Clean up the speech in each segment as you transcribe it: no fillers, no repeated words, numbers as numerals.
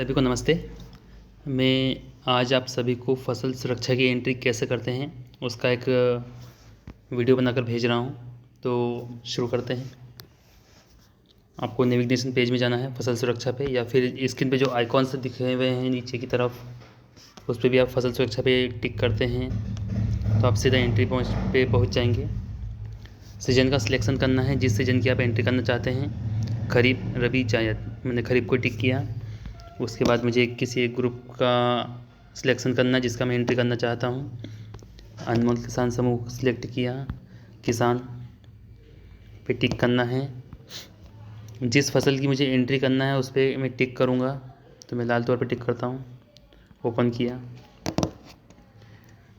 सभी को नमस्ते। मैं आज आप सभी को फसल सुरक्षा की एंट्री कैसे करते हैं उसका एक वीडियो बनाकर भेज रहा हूं। तो शुरू करते हैं। आपको नेविगेशन पेज में जाना है फसल सुरक्षा पे, या फिर स्क्रीन पे जो आइकॉन्स दिखे हुए हैं नीचे की तरफ उस पर भी आप फसल सुरक्षा पे टिक करते हैं तो आप सीधा एंट्री पे पहुँच जाएंगे। सीजन का सिलेक्शन करना है, जिस सीजन की आप एंट्री करना चाहते हैं, खरीफ, रबी, जायद। मैंने खरीफ को टिक किया। उसके बाद मुझे किसी एक ग्रुप का सिलेक्शन करना है जिसका मैं एंट्री करना चाहता हूँ। अनमोल किसान समूह सिलेक्ट किया, किसान पे टिक करना है। जिस फसल की मुझे एंट्री करना है उस पर मैं टिक करूँगा, तो मैं लाल तौर पे टिक करता हूँ। ओपन किया।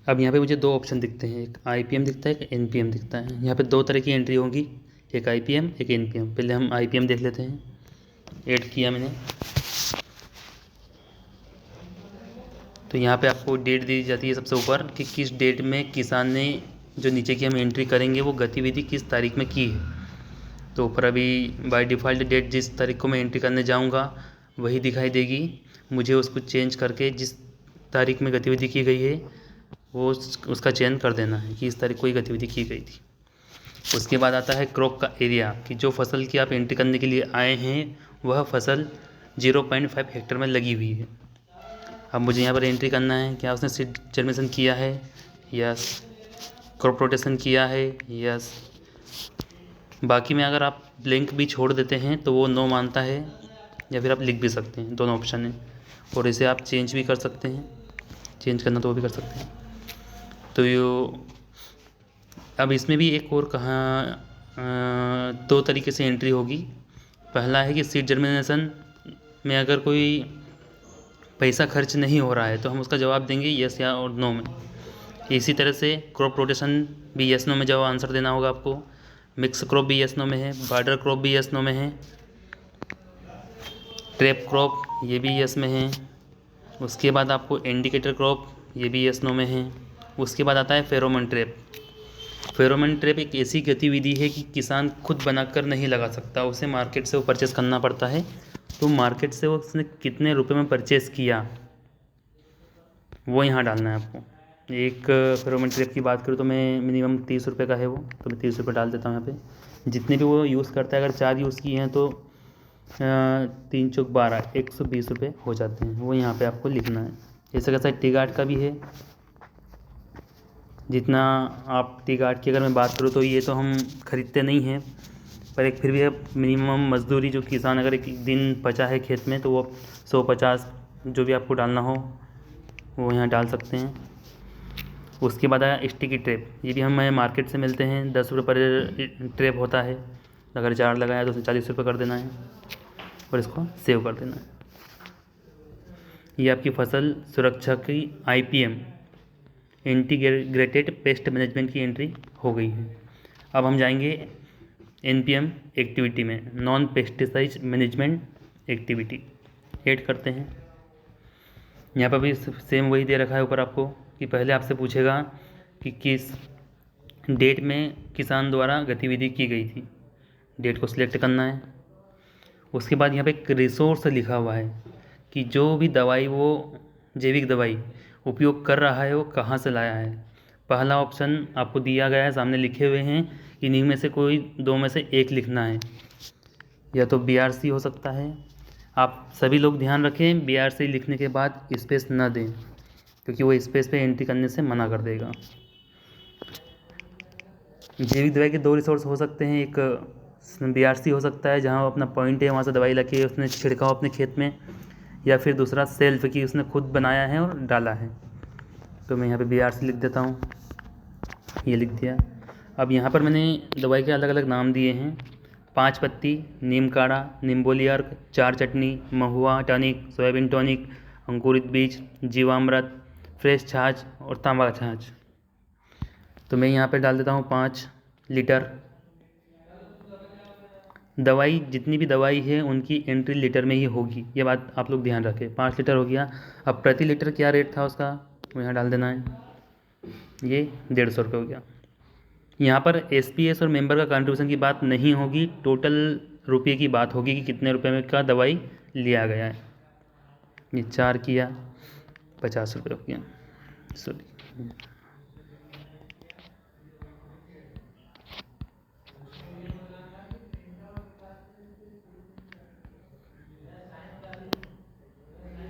अब यहाँ पे मुझे दो ऑप्शन दिखते हैं, एक IPM दिखता है, एक NPM दिखता है। यहाँ पे दो तरह की एंट्री होगी, एक IPM एक NPM। पहले हम IPM देख लेते हैं। ऐड किया मैंने, तो यहाँ पे आपको डेट दी जाती है सबसे ऊपर कि किस डेट में किसान ने जो नीचे की हम एंट्री करेंगे वो गतिविधि किस तारीख में की है। तो ऊपर अभी बाय डिफ़ॉल्ट डेट जिस तारीख को मैं एंट्री करने जाऊँगा वही दिखाई देगी। मुझे उसको चेंज करके जिस तारीख में गतिविधि की गई है वो उसका चयन कर देना है कि इस तारीख को ही गतिविधि की गई थी। उसके बाद आता है क्रॉप का एरिया, कि जो फसल की आप एंट्री करने के लिए आए हैं वह फसल 0.5 हेक्टेयर में लगी हुई है। अब मुझे यहाँ पर एंट्री करना है क्या उसने सीड जर्मिनेशन किया है, यस। क्रॉप रोटेशन किया है, यस। बाकी में अगर आप ब्लैंक भी छोड़ देते हैं तो वो नो मानता है, या फिर आप लिख भी सकते हैं, दोनों ऑप्शन है। और इसे आप चेंज भी कर सकते हैं, चेंज करना तो वो भी कर सकते हैं। तो अब इसमें भी एक और दो तरीके से एंट्री होगी। पहला है कि सीड जर्मिनेशन में अगर कोई पैसा खर्च नहीं हो रहा है तो हम उसका जवाब देंगे यस या और नो में। इसी तरह से क्रॉप रोटेशन भी यस नो में जवाब आंसर देना होगा आपको। मिक्स क्रॉप भी यस नो में है, बॉर्डर क्रॉप भी यस नो में है, ट्रैप क्रॉप ये भी यस में है। उसके बाद आपको इंडिकेटर क्रॉप ये भी यस नो में है। उसके बाद आता है फेरोमोन ट्रैप। फेरोमोन ट्रैप एक ऐसी गतिविधि है कि किसान खुद बनाकर नहीं लगा सकता, उसे मार्केट से वो परचेस करना पड़ता है। तो मार्केट से वो उसने कितने रुपए में परचेस किया वो यहाँ डालना है आपको। एक फेरोमोन ट्रैप की बात करूँ तो मैं मिनिमम 30 रुपये का है वो, तो मैं 30 रुपये डाल देता हूँ यहाँ पे। जितने भी वो यूज़ करता है, अगर 4 यूज़ किए हैं तो 3 चौक 12, 120 रुपये हो जाते हैं, वो यहाँ पे आपको लिखना है। ऐसा कैसा टी गार्ड का भी है। जितना आप टी गार्ड की अगर मैं बात करूँ तो ये तो हम ख़रीदते नहीं हैं, पर एक फिर भी अब मिनिमम मजदूरी जो किसान अगर एक दिन बचा है खेत में तो वो 150 जो भी आपको डालना हो वो यहाँ डाल सकते हैं। उसके बाद आया स्टिकी ट्रैप। ये भी हमें मार्केट से मिलते हैं, 10 रुपये पर ट्रैप होता है। अगर 4 लगाया तो उसे 40 रुपये कर देना है और इसको सेव कर देना है। ये आपकी फसल सुरक्षा की IPM इंटीग्रेटेड पेस्ट मैनेजमेंट की एंट्री हो गई है। अब हम जाएंगे NPM एक्टिविटी में, non pesticide management activity. Add करते हैं। यहाँ पर भी सेम वही दे रखा है ऊपर आपको कि पहले आपसे पूछेगा कि किस डेट में किसान द्वारा गतिविधि की गई थी, डेट को सिलेक्ट करना है। उसके बाद यहाँ पे एक रिसोर्स लिखा हुआ है कि जो भी दवाई वो जैविक दवाई उपयोग कर रहा है वो कहाँ से लाया है। पहला ऑप्शन आपको दिया गया है, सामने लिखे हुए हैं, इन्हीं में से कोई दो में से एक लिखना है। या तो BRC हो सकता है। आप सभी लोग ध्यान रखें, BRC लिखने के बाद स्पेस न दें, क्योंकि वो स्पेस पे एंट्री करने से मना कर देगा। जैविक दवाई के दो रिसोर्स हो सकते हैं, एक BRC हो सकता है जहाँ अपना पॉइंट है वहाँ से दवाई लगे उसने छिड़काव अपने खेत में, या फिर दूसरा सेल्फ की उसने खुद बनाया है और डाला है। तो मैं यहाँ पे BRC लिख देता हूँ, ये लिख दिया। अब यहाँ पर मैंने दवाई के अलग अलग नाम दिए हैं, 5 पत्ती, नीम काढ़ा, निम्बोली अर्क, 4 चटनी, महुआ टॉनिक, सोयाबीन टॉनिक, अंकुरित बीज, जीवामृत, फ्रेश छाछ और तांबा छाछ। तो मैं यहाँ पे डाल देता हूँ 5 लीटर। दवाई जितनी भी दवाई है उनकी एंट्री लीटर में ही होगी, ये बात आप लोग ध्यान रखें। 5 लीटर हो गया। अब प्रति लीटर क्या रेट था उसका वो यहाँ डाल देना है, ये 150 रुपये हो गया। यहाँ पर SPS और मेंबर का कंट्रीब्यूशन की बात नहीं होगी, टोटल रुपये की बात होगी कि कितने रुपये में का दवाई लिया गया है। ये 4 किया, 50 रुपये हो गया, सॉरी।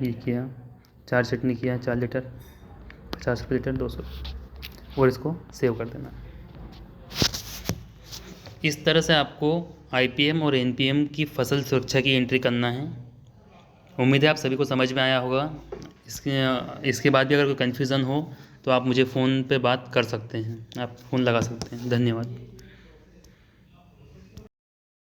ये किया, 4 चटनी किया, 4 लीटर, 50 रुपये लीटर, 200, और इसको सेव कर देना। इस तरह से आपको IPM और NPM की फसल सुरक्षा की एंट्री करना है। उम्मीद है आप सभी को समझ में आया होगा। इसके बाद भी अगर कोई कन्फ्यूज़न हो तो आप मुझे फ़ोन पे बात कर सकते हैं, आप फ़ोन लगा सकते हैं। धन्यवाद।